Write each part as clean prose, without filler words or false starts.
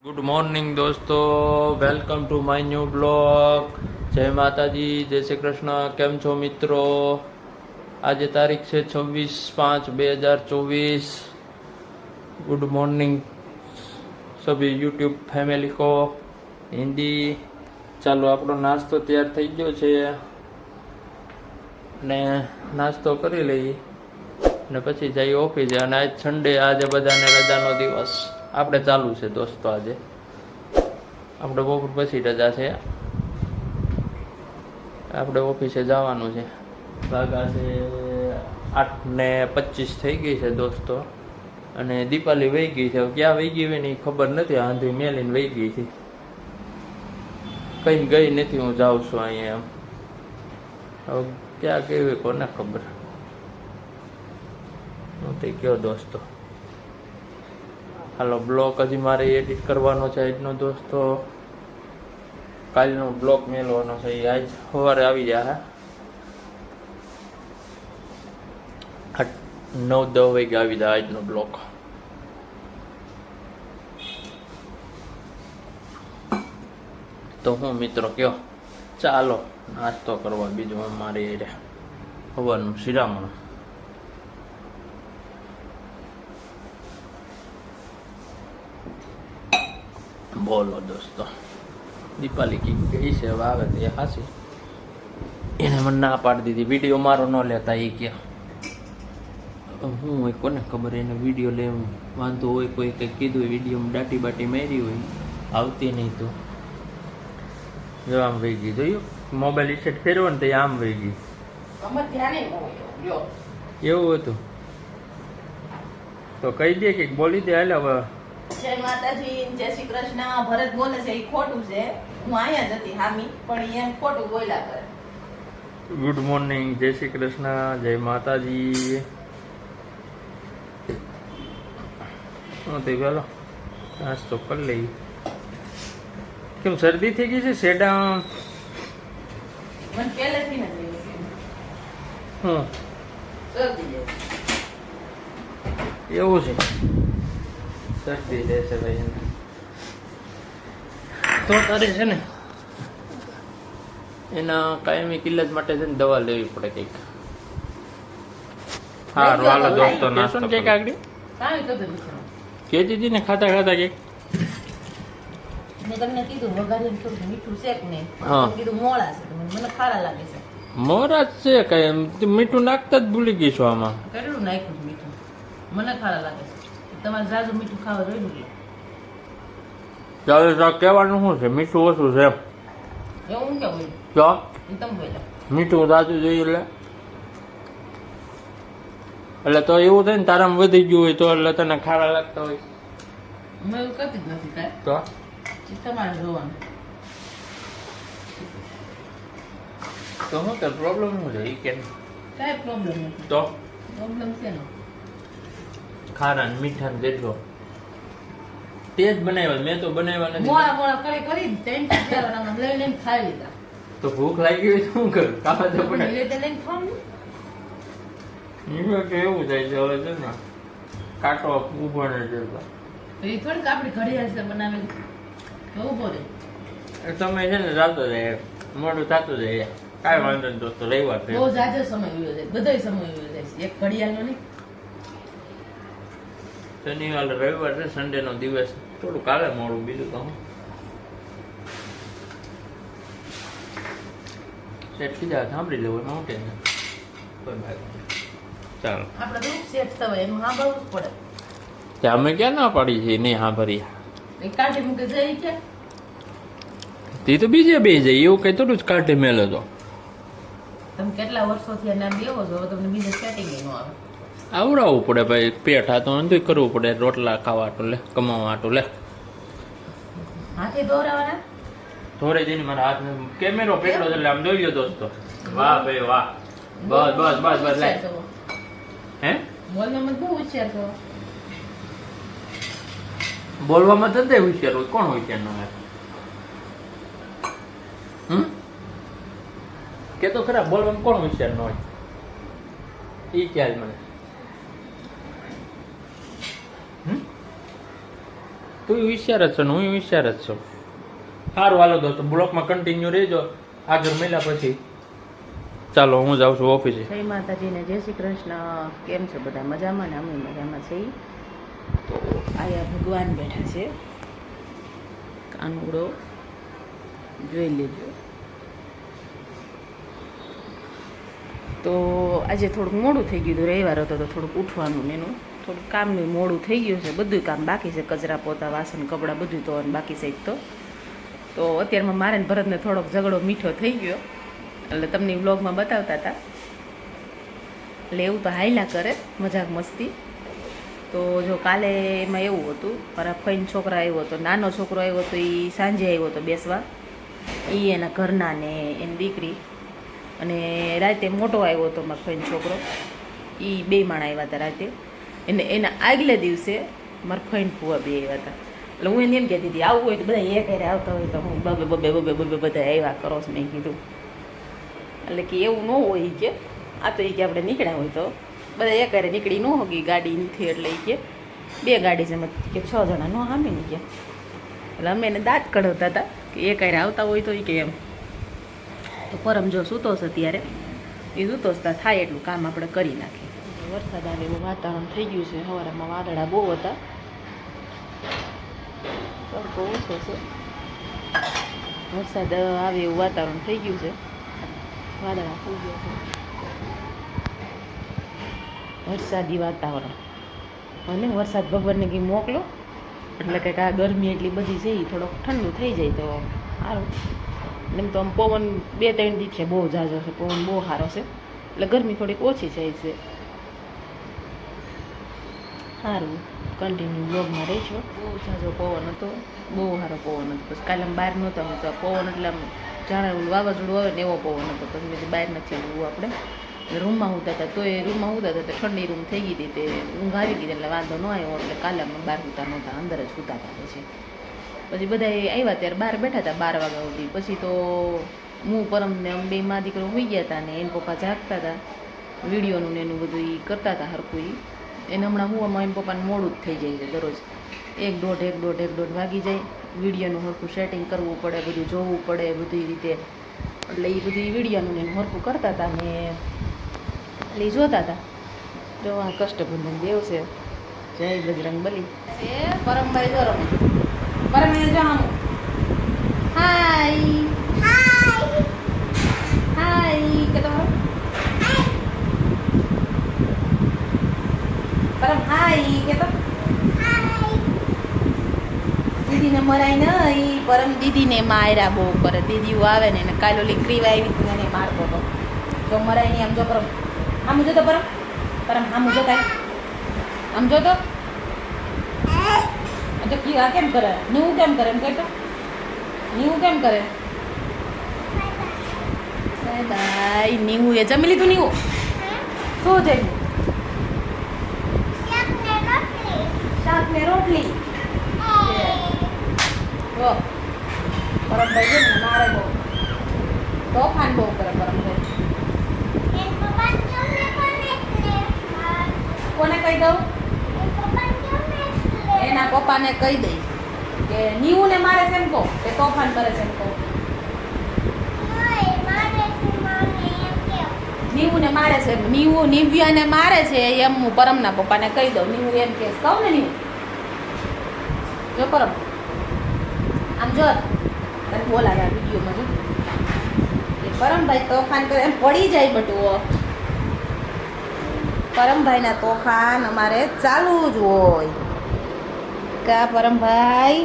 Good morning દોસ્તો, welcome to my new blog. જય માતાજી, જય શ્રી કૃષ્ણ. કેમ છો મિત્રો? આજે તારીખ છે 26/5/2024. ગુડ મોર્નિંગ સભી યુટ્યુબ ફેમિલી કો હિન્દી. ચાલો, આપણો નાસ્તો તૈયાર થઈ ગયો છે ને નાસ્તો કરી લઈએ ને પછી જઈએ ઓફિસે. અને આજ સન્ડે, આજે બધાને રજાનો દિવસ. આપણે ચાલુ છે દોસ્તો. આજે આપણે બપોર પછી રજા છે, આપણે ઓફિસે જવાનું છે. વાગા છે 8:25 થઈ ગઈ છે દોસ્તો. અને દીપાલી વહી ગઈ છે. ક્યાં વહી ગઈ હોય ને એ ખબર નથી. આંધી મેલીને વહી ગઈ છે, કઈ ગઈ નથી. હું જાઉં છું અહીંયા. એમ હવે ક્યાં ગઈ હોય કોને ખબર. હું તે કયો દોસ્તો. હાલો, બ્લોગ હજી મારે એડિટ કરવાનો છે આજનો દોસ્તો. કાલનો બ્લોગ મેળવાનો છે, એ આજ સવારે આવી જાય. 9-10 વાગે આવી જાય આજનો બ્લોગ. તો હું મિત્રો કયો, ચાલો નાસ્તો કરવા. બીજું અમારે હવાનું શિરામણ. બોલો દોસ્તો. દીપાલી કી ગઈ છે, હવે આવે તો એ હાસી. એને મને ના પાડી દીધી વિડીયો મારો ન લેતા. એ કે હું હોય કોને ખબર, એને વિડીયો લે વાંધો હોય, કોઈ કંઈક કીધું હોય, વિડીયોમાં દાટી બાટી મારી હોય, આવતી નહીં. તો જો આમ વહી ગઈ. જોયું, મોબાઈલ ઇસેટ ફેરવો ને તો આમ વહી ગઈ. એવું હતું તો કહી દે કે બોલી દે. હાલ હવે. જય માતાજી, જય શ્રી કૃષ્ણ. ભરત બોલે છે એ ખોટું છે. હું અહીંયા જ હતી હામી, પણ એમ ખોટું બોલ્યા કરે. ગુડ મોર્નિંગ, જય શ્રી કૃષ્ણ, જય માતાજી. હું તો પેલો નાસ્તો કરી લઈ. કેમ શરદી થઈ ગઈ છે? સેડા મને પહેલેથી નથી હું શરદી એવું છે. શરદી રહેશે ભાઈ એને. તો તારે છે ને એના કાયમી કિલ્લત માટે છે ને દવા લેવી પડે કંઈક. હા, વાલો દોસ્તો નાસ્તો કંઈક આગળ કાંઈ તો નથી. કહેતી હતી ને ખાતા ખાતા કંઈક. મેં તમને કીધું વઘારીને થોડું મીઠું છે કે નહીં. હા. કીધું મોળા છે, મને ખારા લાગે છે. મોરા જ છે કઈ. મીઠું નાખતા જ ભૂલી ગઈ છું આમાં. કેટલું નાખ્યું છે મીઠું? મને ખારા લાગે છે. તમારે જાજુ મીઠું ખાવા જોયું ને. ચાલો કહેવાનું શું છે? મીઠું ઓછું છે એવું કેવું તો તમે બોલ્યા. મીઠું તાજું જોઈએ એટલે તો એવું થાય ને તારામાં વધી ગયું હોય તો એટલે તને ખારા લાગતા હોય મેં એવું કરતી જ નથી કાંઈ. તો તમારે જોવાનું. તો શું તાર પ્રોબ્લેમ શું છે? એ કે કાંઈ પ્રોબ્લેમ નથી. તો પ્રોબ્લેમ છે ને ખારા ને મીઠા ને જેટલો તે જ બનાવ્યા. મેં તો બનાવ્યા નથી. મોળા મોળા કરી ત્રણ લઈ લઈને ખાઈ લીધા. તો ભૂખ લાગી હોય તો શું કરું? ખાવા તો પડે. એટલે લઈને ખાવું એમાં તો એવું થાય છે હવે છે ને કાંટો ઉભો ને જતો. એ થોડીક આપણી ઘડિયાળ છે બનાવેલી તો ઉભો રહે. સમય છે ને જાતો જાય, મોડું થતું જાય. કાંઈ વાંધો નહીં દોસ્તો, રવિવાર છે. બહુ જાજો સમય વયો જાય, બધાય સમય વયો જાય છે. એક ઘડિયાળનો નહીં. શનિવાર રવિવાર છે, સન્ડે નો દિવસ. થોડું કાલે મોડું, બીજું તો હું સેટ કીધા સાંભળી લેવું એમાં હું ટેન્શન. કોઈ ભાઈ ચાલો, આપણે તો સેટ થવાય એનું સાંભળવું જ પડે. ત્યાં અમે ક્યાં ના પાડી છે નહીં સાંભળી. એ કાઢી મૂકે જાય છે. તે તો બીજે બે જાય એવું કઈ થોડું જ કાઢી મેલો તો. તમે કેટલા વર્ષોથી એના બેવો છો, હવે તમને બીજે સેટિંગ ન આવે. આવડાવવું પડે ભાઈ. પેટ હાથો નથી કરવું પડે. રોટલા ખાવા આટું લે, કમાવા આટું લે. હાથે દોરાવાના. થોડે જઈને મારા હાથ કેમેરો પેટલો છે એટલે આમ જોઈ દોસ્તો. વાહ ભાઈ વાહ. બસ બસ બસ બસ લે. હે બોલવામાં બહુ હોશિયાર છો. બોલવામાં તો તે હોશિયાર હોય. કોણ હોશિયાર ન હોય? કે તો ખરા, બોલવામાં કોણ હોશિયાર ન હોય? એ ખ્યાલ મને. તું વિચાર જ છો ને હું વિચાર જ છું. સારું હાલો દોસ્તો, બ્લોકમાં કન્ટિન્યુ રહેજો. આગળ મળ્યા પછી ચાલો હું જાઉં છું ઓફિસે. જય માતાજી ને જય શ્રી કૃષ્ણ. કેમ છો બધા? મજામાં ને? અમે મજામાં છીએ. તો આયા ભગવાન બેઠા છે, કાનુડો જોઈ લેજો. તો આજે થોડુંક મોડું થઈ ગયું હતું, રવિવાર હતો તો થોડુંક ઉઠવાનું ને એનું થોડુંક કામનું મોડું થઈ ગયું છે. બધું કામ બાકી છે, કચરા પોતા વાસણ કપડાં બધું ધોવાનું બાકી છે. તો અત્યારમાં મારે ને ભરતને થોડોક ઝઘડો મીઠો થઈ ગયો, એટલે તમને વ્લોગમાં બતાવતા હતા. એટલે એવું તો હાયલા કરે, મજાક મસ્તી. તો જો કાલે એમાં એવું હતું, મારા ફઈન છોકરા આવ્યો હતો, નાનો છોકરો આવ્યો હતો, એ સાંજે આવ્યો હતો બેસવા, એ એના ઘરના ને એની દીકરી, અને રાતે મોટો આવ્યો હતો મારા ફઈન છોકરો, એ બે માણા આવ્યા હતા રાતે. એના આગલે દિવસે મારા ફઈન ફુવા બે આવ્યા હતા. એટલે હું એને એમ કહેતી હતી આવું હોય તો બધા એક હારે આવતા હોય તો હું બબે બબે બબે બબે બધા આવ્યા કરો છો. મેં કીધું એટલે કે એવું ન હોય કે આ તો એ કે આપણે નીકળ્યા હોય તો બધા એક હારે નીકળી ન હોગી ગાડી નથી, એટલે એ કે બે ગાડી છે કે 6 જણા ન સામે નહીં કે. એટલે અમે એને દાંત કઢાવતા હતા કે એક હારે આવતા હોય તો એ કે એમ. તો પરમ જો સૂતો છે ત્યારે, એ સૂતો જ થાય એટલું કામ આપણે કરી નાખીએ. વરસાદ આવે એવું વાતાવરણ થઈ ગયું છે. સવારમાં વાદળા બહુ હતા, તડકો ઓછો છે, વરસાદ આવે એવું વાતાવરણ થઈ ગયું છે, વાદળા થઈ ગયા છે, વરસાદી વાતાવરણ. અને વરસાદ ભગવાનને કંઈ મોકલો એટલે કંઈક આ ગરમી એટલી બધી છે એ થોડોક ઠંડુ થઈ જાય તો સારું. એમ તો આમ પવન 2-3 દી છે બહુ ઝાઝો છે, પવન બહુ સારો છે, એટલે ગરમી થોડીક ઓછી જાય છે. સારું, કન્ટિન્યુ બ્લોગમાં રહીશું. બહુ ઝાઝો પવન હતો, બહુ સારો પવન હતો. પછી કાલે આમ બહાર નહોતા હું તો પવન એટલે આમ જાણે વાવાઝોડું આવે ને એવો પવન હતો. પછી મેં બહાર નથી આવવું આપણે, રૂમમાં ઉતા હતા તોય રૂમમાં ઉતા હતા તો ઠંડી રૂમ થઈ ગઈ હતી, તે ઊંઘ આવી ગઈ એટલે વાંધો ન આવ્યો. એટલે કાલે અમે બહાર સૂતા નહોતા, અંદર જ સૂતા હતા. પછી બધા આવ્યા ત્યારે બહાર બેઠા હતા 12 વાગ્યા સુધી. પછી તો હું પરમને અમે બે મા દીકરો હોઈ ગયા હતા ને એને પપ્પા જાગતા હતા, વિડીયોનું ને એનું બધું એ કરતા હતા હરખું. એને હમણાં હું એના પપ્પાને મોડું જ થઈ જાય છે દરરોજ, 1:30 વાગી જાય. વિડીયોનું હરખું સેટિંગ કરવું પડે, બધું જોવું પડે બધી રીતે. એટલે એ બધી વિડીયોનું એનું હરખું કરતા હતા ને એટલે એ જોતા હતા. જો આ કષ્ટબંધન દેવ છે, જય બજરંગ બલી. એ પરમભાઈ જો રમે, પરમ જો આમ હાય હાય હાય કે તો પરમ હાય કે તો દીદીને મરાય નહીં. પરમ દીદીને માર્યા બહુ કરે, દીદીઓ આવે ને કાલે ઓલી ક્રીવા આવી હતી એને મારતો હતો. જો મરાય નહીં. આમ જો પરમ, આમ જો તો પરમ, પરમ આમ જો કાંઈ આમ જો તો જો કી આ કેમ કરે, નીવું કેમ કરે એમ કહેતો, નીવું કેમ કરે. બાય નીવું એ જમી લીધું. નીવું શું જમ્યું? શાક ને રોટલી. જો પરમભાઈ છે ને મારે બહુ તોફાન બહુ કરે પરમભાઈ. કોને કહી દઉં? એના પપ્પાને કહી દઈ કે નીવું ને મારે છે એમ કહો કે તોફાન કરે છે એમ કહો. નીવું ને મારે છે, નીવું નિવ્યાને મારે છે એમ હું પરમના પપ્પાને કહી દઉં. નીવું એમ કે કહું ને નીવું જો પરમ આમ જો તને બોલાવ્યા વિડીયોમાં જો એ પરમભાઈ તોફાન કરે એમ પડી જાય બધું. પરમભાઈના તોફાન અમારે ચાલુ જ હોય. કા પરમભાઈ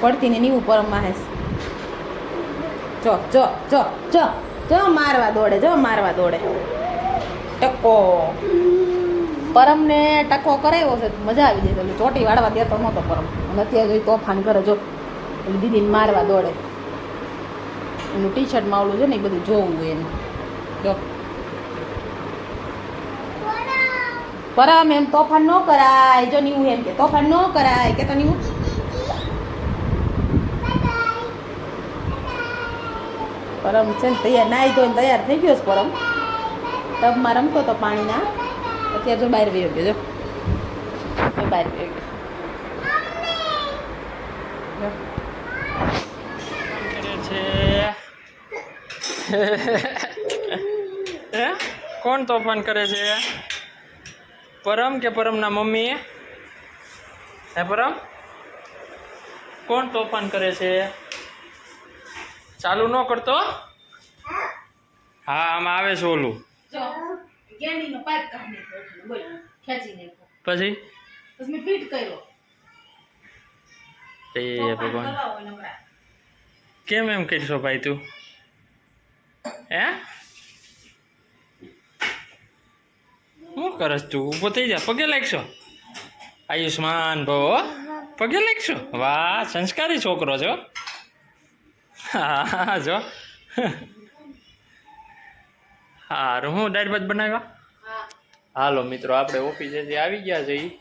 પડતી ને નીવું પરમ માહેશ જો જો જો જો જો મારવા દોડે, જો મારવા દોડે. ટકો પરમને ટકો કરાવ્યો છે, મજા આવી જાય. એટલે ચોટી વાળવા દેતો નહોતો પરમ, અને અત્યારે જોઈ તોફાન કરે. જો એટલે દીદીને મારવા દોડે. એનું ટી-શર્ટ માવલું છે ને એ બધું જોવું હોય એને. જો પરમ એમ તોફાન ન કરાય. જો નીવું એમ કે તોફાન ન કરાય કે તો નીવું પરમ છે ને તૈયાર નાહી ધોઈને તૈયાર થઈ ગયો છે પરમ. ટબમાં રમતો તો પાણીના, અત્યારે જો બહાર વયો ગયો. જો બહાર એક હે કોણ તોફાન કરે છે પરમ કે પરમના મમ્મી હે પરમ કોણ તોફાન કરે છે ચાલુ ન કરતો હા આમાં આવે છે ઓલું જો ગેંડીનો પાઇપ કાઢી નાખ્યો બોલ ખેંચી નાખ્યો પછી મેં ફિટ કર્યો એ ભગવાન કેમ એમ કરશો ભાઈ તું હે શું કરસ તું ઊભો થઈ જા પગે લાગશો આયુષ્માન ભવ પગે લાગશો વાહ સંસ્કારી છોકરો છો હા જો હારું હું દાળ ભાત બનાવ્યા હાલો મિત્રો આપણે ઓફિસેથી આવી ગયા છે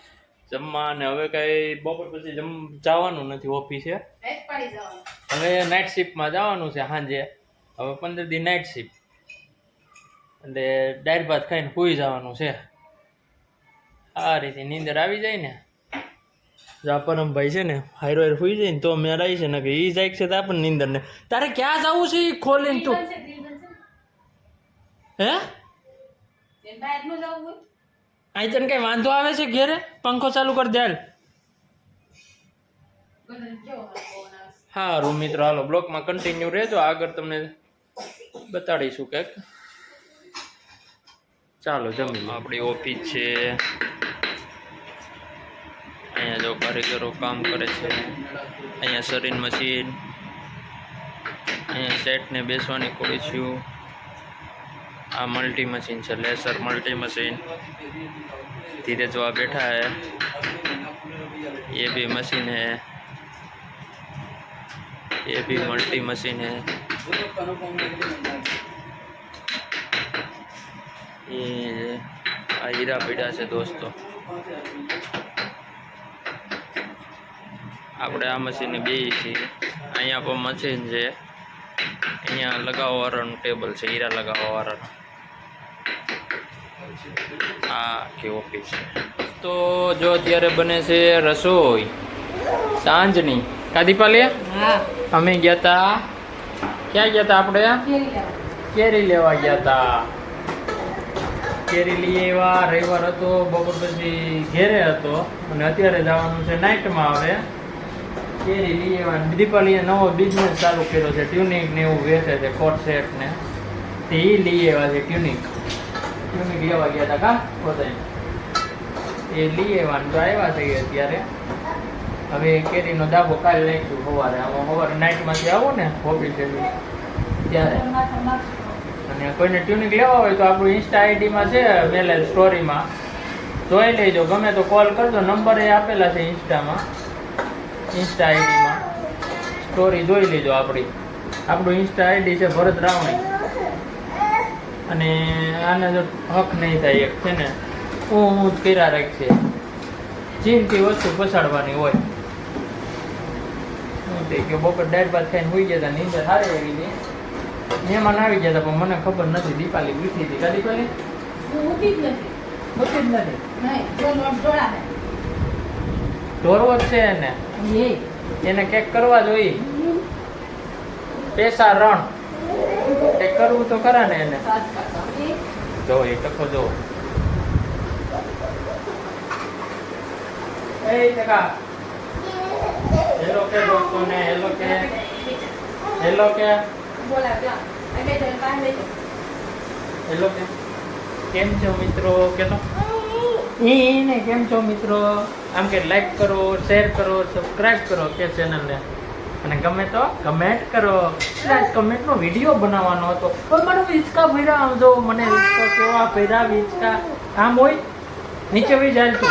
જમવા અને હવે કઈ બપોર પછી જવાનું નથી ઓફિસે હવે નાઇટ શિફ્ટમાં જવાનું છે સાંજે હવે 15 દી નાઇટ શિફ્ટ એટલે દાળ ભાત ખાઈને સૂઈ જવાનું છે આ રીતે નીંદર આવી જાય ને પરમભાઈ છે ને હારો હાર સૂઈ જાય ને તો મેં રહી છે ને કે એ જાય છે તો આપણને નીંદર ને તારે ક્યાં જવું છે એ ખોલીને તું હે અહીં તને કઈ વાંધો આવે છે ઘેરે પંખો ચાલુ કરી દે સારું મિત્રો હાલો બ્લોકમાં કન્ટિન્યુ રહેજો આગળ તમને બતાડીશું કંઈક ચાલો જમી આપણી ઓફિસ છે અહીંયા જો કારીગરો કામ કરે છે અહીંયા સરીન મશીન અહીંયા સેટને બેસવાની ખુરશીઓ આ मल्टी मशीन है लेसर मल्टी मशीन धीरे जो आ बैठा है ये भी मशीन है ये भी मल्टी मशीन है ये हीरा पीड़ा से दोस्तों આપણે આ મશીન બે છે અહીંયા પણ મશીન છે અહીંયા લગાવવાવાળાનું ટેબલ છે હીરા લગાવવાવાળાનું આ કે ઓફિસ તો જો અત્યારે બને છે રસોઈ સાંજની કાદીપાલે અમે ગયા હતા ક્યાં ગયા હતા આપણે કેરી લેવા ગયા હતા કેરી લઈ આવ્યા રવિવાર હતો બપોર પછી ઘેરે હતો અને અત્યારે જવાનું છે નાઇટમાં હવે કેરી લઈ આવ્યા દીપાલીએ નવો બિઝનેસ ચાલુ કર્યો છે ટ્યુનિક ને એવું વેચે છે કોટ સેટ ને તે એ લઈ આવ્યા છે ટ્યુનિક લેવા ગયા હતા કા પોતે એ લઈ આવ્યા તો આવ્યા છે અત્યારે હવે કેરીનો દાબો કાલે નાખીશું સવારે આમાં સવારે નાઇટમાંથી આવો ને ઓફિસે ત્યારે અને કોઈને ટ્યુનિક લેવા હોય તો આપણું ઇન્સ્ટા આઈડીમાં છે મેલેજ સ્ટોરીમાં જોઈ લેજો ગમે તો કોલ કરજો નંબર એ આપેલા છે ઇન્સ્ટા આઈડીમાં સ્ટોરી જોઈ લેજો આપણું ઇન્સ્ટા આઈડી છે ભરત રાવણી અને આને જો હક નહીં થાય એક છે ને હું જ કર્યા રાખશે ચીનથી વસ્તુ પછાડવાની હોય શું થઈ ગયો બપોર દાળ ભાત ખાઈને હોઈ ગયા હતા નીંદર સારી એવી હતી મહેમાન આવી ગયા હતા પણ મને ખબર નથી દીપાલી બીઠી હતી કા દીપાલી હોતી જ નથી ઢોરવો જ છે એને કેક કરવા જોઈએ પેસા રણ એ કરવું તો ખરા ને એને જો એ ટકો જો એ ટકા હેલો કે દોસ્તોને હેલો કે કેમ છો મિત્રો કે તો એને કેમ છો મિત્રો આમ કે લાઈક કરો શેર કરો સબસ્ક્રાઇબ કરો કે ચેનલને અને ગમે તો કમેન્ટ કરો આજ કમેન્ટનો વિડીયો બનાવવાનો હતો પણ મને હિંચકા ભર્યા આમ જો મને હિંચકા કેવા ભર્યા હિંચકા આમ હોય નીચે વહી જાય તું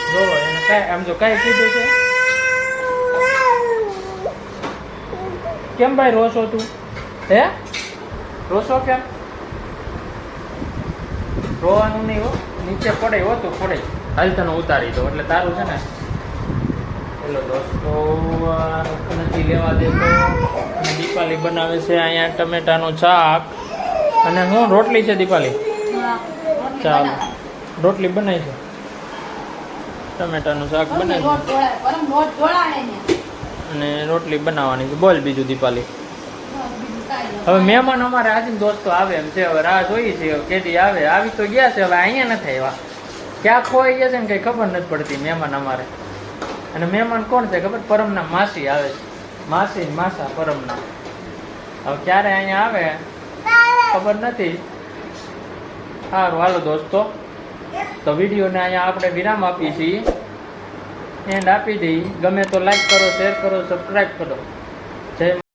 જો એને કાંઈ આમ જો કાંઈ કીધું છે કેમ ભાઈ રોશો તું હે રોશો કેમ રોવાનું નહીં હો નીચે પડે હો તો પડે હાલ તને ઉતારી દો એટલે તારું છે ને પેલો દોસ્તો નથી લેવા દેતો અને દીપાલી બનાવે છે અહીંયા ટમેટાનું શાક અને હું રોટલી છે દીપાલી ચાલો રોટલી બનાવી છે ટમેટાનું શાક પરમ બને લોટ ઢોળાય, પરમ લોટ ઢોળાય ને. અને રોટલી બનાવવાની છે. બોલ બીજું દીપાલી. બીજું કાંઈ નહીં. હવે મહેમાન અમારે આજે દોસ્તો આવે એમ છે. હવે રાહ જોઈએ છે કેદી આવે. આવી તો ગયા છે, હવે અહીંયા નથી આવ્યા. ક્યાં ખોઈ ગયા છે ને કઈ ખબર નથી પડતી મહેમાન અમારે. અને મહેમાન કોણ છે ખબર? પરમના માસી આવે છે. માસી ને માસા પરમના. હવે ક્યારે અહીંયા આવે ખબર નથી. સારું હાલો દોસ્તો, તો વિડીયોને અહીંયા આપણે વિરામ આપીએ છીએ. એન્ડ આપી દઈ. ગમે તો લાઈક કરો, શેર કરો, સબસ્ક્રાઈબ કરો. જય